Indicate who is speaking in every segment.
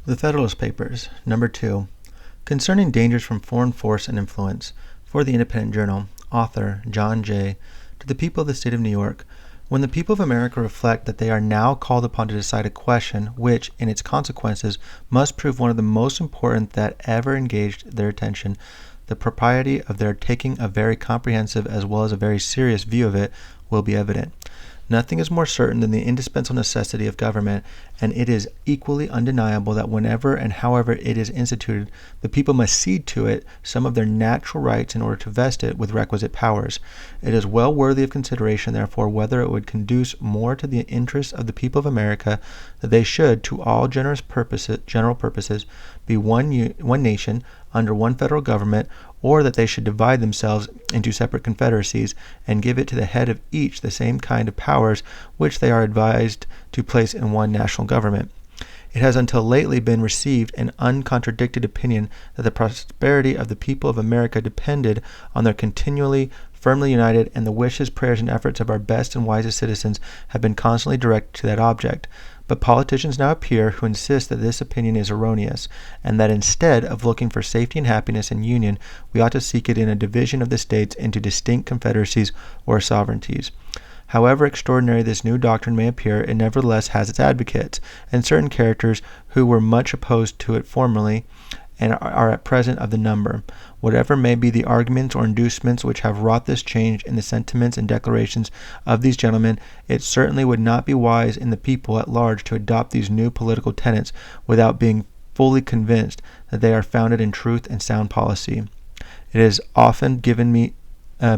Speaker 1: The Federalist Papers, number 2, Concerning Dangers from Foreign Force and Influence, for the Independent Journal, author John J. To the people of the State of New York, when the people of America reflect that they are now called upon to decide a question which, in its consequences, must prove one of the most important that ever engaged their attention, the propriety of their taking a very comprehensive as well as a very serious view of it will be evident. Nothing is more certain than the indispensable necessity of government, and it is equally undeniable that whenever and however it is instituted, the people must cede to it some of their natural rights in order to vest it with requisite powers. It is well worthy of consideration, therefore, whether it would conduce more to the interests of the people of America that they should, to all general purposes, be one nation under one federal government, or that they should divide themselves into separate confederacies and give it to the head of each the same kind of powers which they are advised to place in one national government. It has until lately been received an uncontradicted opinion that the prosperity of the people of America depended on their continually firmly united, and the wishes, prayers, and efforts of our best and wisest citizens have been constantly directed to that object. But politicians now appear who insist that this opinion is erroneous, and that instead of looking for safety and happiness in union, we ought to seek it in a division of the states into distinct confederacies or sovereignties. However extraordinary this new doctrine may appear, it nevertheless has its advocates, and certain characters who were much opposed to it formerly, and are at present of the number. Whatever may be the arguments or inducements which have wrought this change in the sentiments and declarations of these gentlemen, it certainly would not be wise in the people at large to adopt these new political tenets without being fully convinced that they are founded in truth and sound policy. It has often given me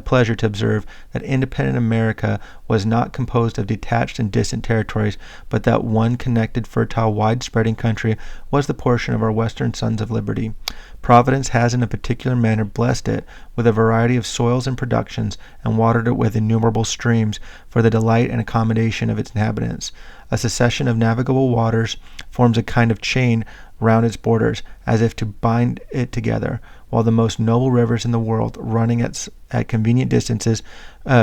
Speaker 1: pleasure to observe that independent America was not composed of detached and distant territories, but that one connected, fertile, wide-spreading country was the portion of our western sons of liberty. Providence has in a particular manner blessed it with a variety of soils and productions, and watered it with innumerable streams for the delight and accommodation of its inhabitants. A succession of navigable waters forms a kind of chain round its borders, as if to bind it together, while the most noble rivers in the world, running at convenient distances,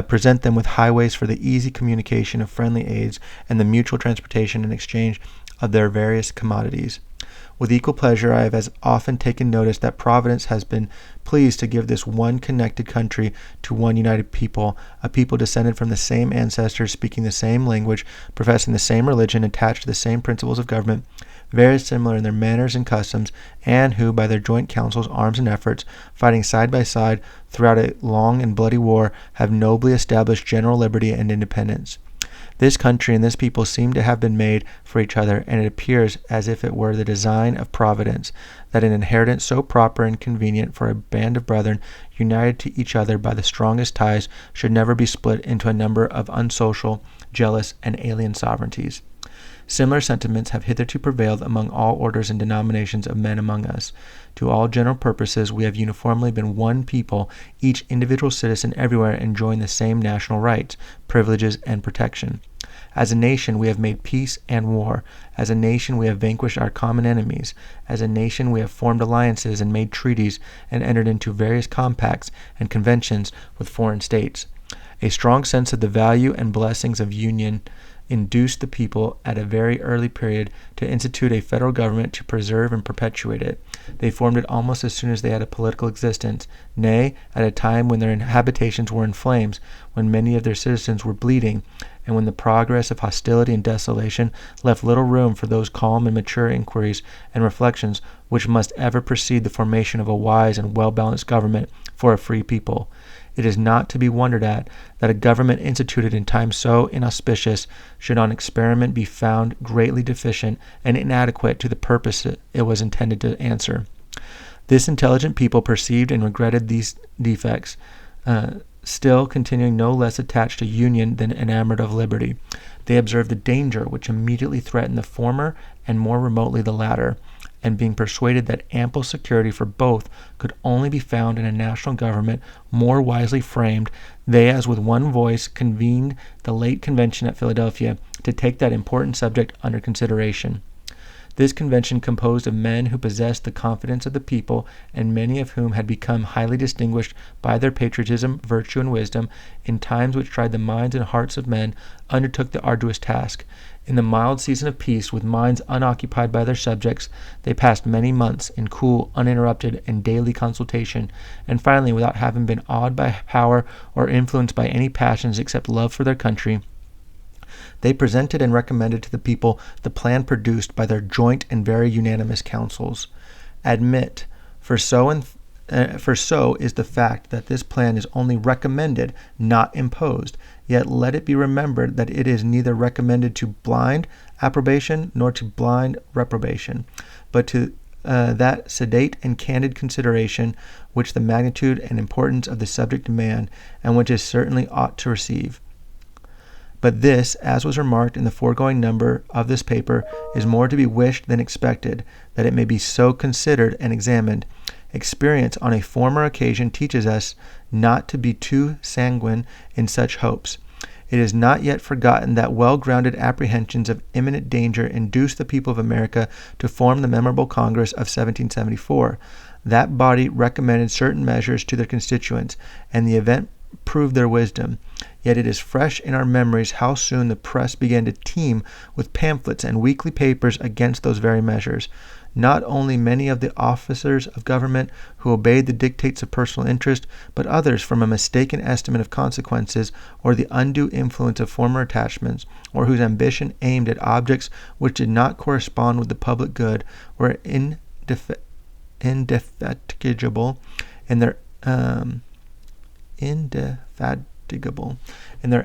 Speaker 1: present them with highways for the easy communication of friendly aids and the mutual transportation and exchange of their various commodities. With equal pleasure I have as often taken notice that Providence has been pleased to give this one connected country to one united people, a people descended from the same ancestors, speaking the same language, professing the same religion, attached to the same principles of government, very similar in their manners and customs, and who, by their joint counsels, arms, and efforts, fighting side by side throughout a long and bloody war, have nobly established general liberty and independence. This country and this people seem to have been made for each other, and it appears as if it were the design of Providence that an inheritance so proper and convenient for a band of brethren, united to each other by the strongest ties, should never be split into a number of unsocial, jealous, and alien sovereignties. Similar sentiments have hitherto prevailed among all orders and denominations of men among us. To all general purposes we have uniformly been one people, each individual citizen everywhere enjoying the same national rights, privileges, and protection. As a nation we have made peace and war. As a nation we have vanquished our common enemies. As a nation we have formed alliances and made treaties and entered into various compacts and conventions with foreign states. A strong sense of the value and blessings of union induced the people at a very early period to institute a federal government to preserve and perpetuate it. They formed it almost as soon as they had a political existence, nay, at a time when their habitations were in flames, when many of their citizens were bleeding, and when the progress of hostility and desolation left little room for those calm and mature inquiries and reflections which must ever precede the formation of a wise and well-balanced government for a free people. It is not to be wondered at that a government instituted in times so inauspicious should on experiment be found greatly deficient and inadequate to the purpose it was intended to answer. This intelligent people perceived and regretted these defects, still continuing no less attached to union than enamored of liberty. They observed the danger which immediately threatened the former and more remotely the latter, and being persuaded that ample security for both could only be found in a national government more wisely framed, they as with one voice convened the late convention at Philadelphia to take that important subject under consideration. This convention, composed of men who possessed the confidence of the people, and many of whom had become highly distinguished by their patriotism, virtue, and wisdom, in times which tried the minds and hearts of men, undertook the arduous task. In the mild season of peace, with minds unoccupied by their subjects, they passed many months in cool, uninterrupted, and daily consultation, and finally, without having been awed by power or influenced by any passions except love for their country, they presented and recommended to the people the plan produced by their joint and very unanimous councils. Admit, for so is the fact that this plan is only recommended, not imposed. Yet let it be remembered that it is neither recommended to blind approbation nor to blind reprobation, but to that sedate and candid consideration which the magnitude and importance of the subject demand, and which it certainly ought to receive. But this, as was remarked in the foregoing number of this paper, is more to be wished than expected, that it may be so considered and examined. Experience on a former occasion teaches us not to be too sanguine in such hopes. It is not yet forgotten that well-grounded apprehensions of imminent danger induced the people of America to form the memorable Congress of 1774. That body recommended certain measures to their constituents, and the event proved their wisdom. Yet it is fresh in our memories how soon the press began to teem with pamphlets and weekly papers against those very measures. Not only many of the officers of government who obeyed the dictates of personal interest, but others from a mistaken estimate of consequences, or the undue influence of former attachments, or whose ambition aimed at objects which did not correspond with the public good, were indefatigable in their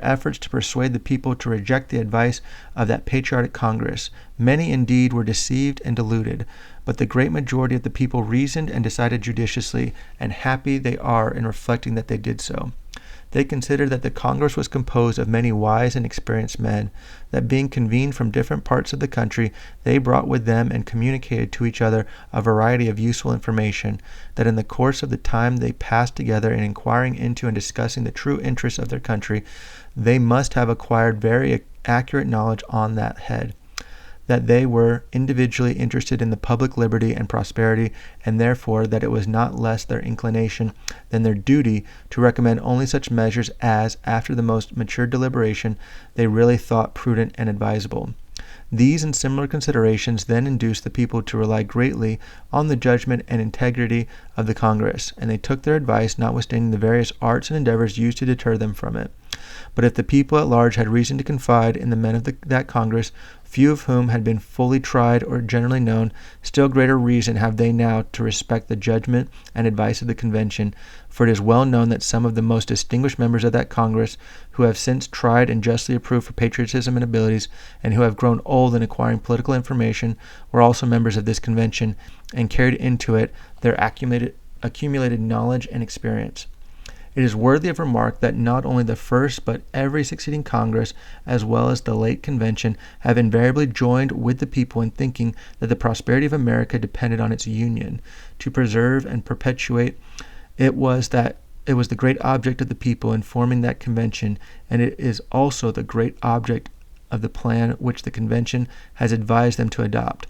Speaker 1: efforts to persuade the people to reject the advice of that patriotic Congress. Many indeed were deceived and deluded, but the great majority of the people reasoned and decided judiciously, and happy they are in reflecting that they did so. They considered that the Congress was composed of many wise and experienced men, that being convened from different parts of the country, they brought with them and communicated to each other a variety of useful information, that in the course of the time they passed together in inquiring into and discussing the true interests of their country, they must have acquired very accurate knowledge on that head, that they were individually interested in the public liberty and prosperity, and therefore that it was not less their inclination than their duty to recommend only such measures as, after the most mature deliberation, they really thought prudent and advisable. These and similar considerations then induced the people to rely greatly on the judgment and integrity of the Congress, and they took their advice, notwithstanding the various arts and endeavors used to deter them from it. But if the people at large had reason to confide in the men of that Congress, few of whom had been fully tried or generally known, still greater reason have they now to respect the judgment and advice of the convention, for it is well known that some of the most distinguished members of that Congress, who have since tried and justly approved for patriotism and abilities, and who have grown old in acquiring political information, were also members of this convention, and carried into it their accumulated knowledge and experience. It is worthy of remark that not only the first but every succeeding Congress, as well as the late convention, have invariably joined with the people in thinking that the prosperity of America depended on its union. To preserve and perpetuate it was the great object of the people in forming that convention, and it is also the great object of the plan which the convention has advised them to adopt.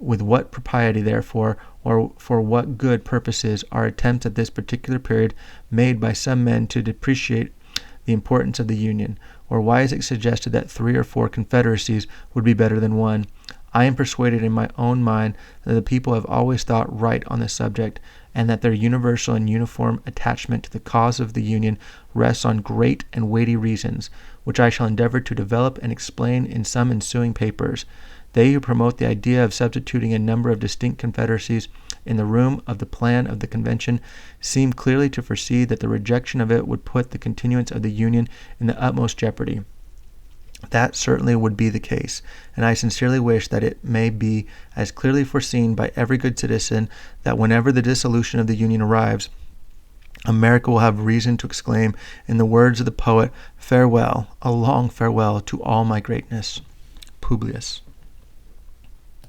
Speaker 1: With what propriety, therefore, or for what good purposes are attempts at this particular period made by some men to depreciate the importance of the Union? Or why is it suggested that 3 or 4 confederacies would be better than one? I am persuaded in my own mind that the people have always thought right on this subject, and that their universal and uniform attachment to the cause of the Union rests on great and weighty reasons, which I shall endeavor to develop and explain in some ensuing papers. They who promote the idea of substituting a number of distinct confederacies in the room of the plan of the convention seem clearly to foresee that the rejection of it would put the continuance of the Union in the utmost jeopardy. That certainly would be the case, and I sincerely wish that it may be as clearly foreseen by every good citizen that whenever the dissolution of the Union arrives, America will have reason to exclaim, in the words of the poet, "Farewell, a long farewell to all my greatness." Publius.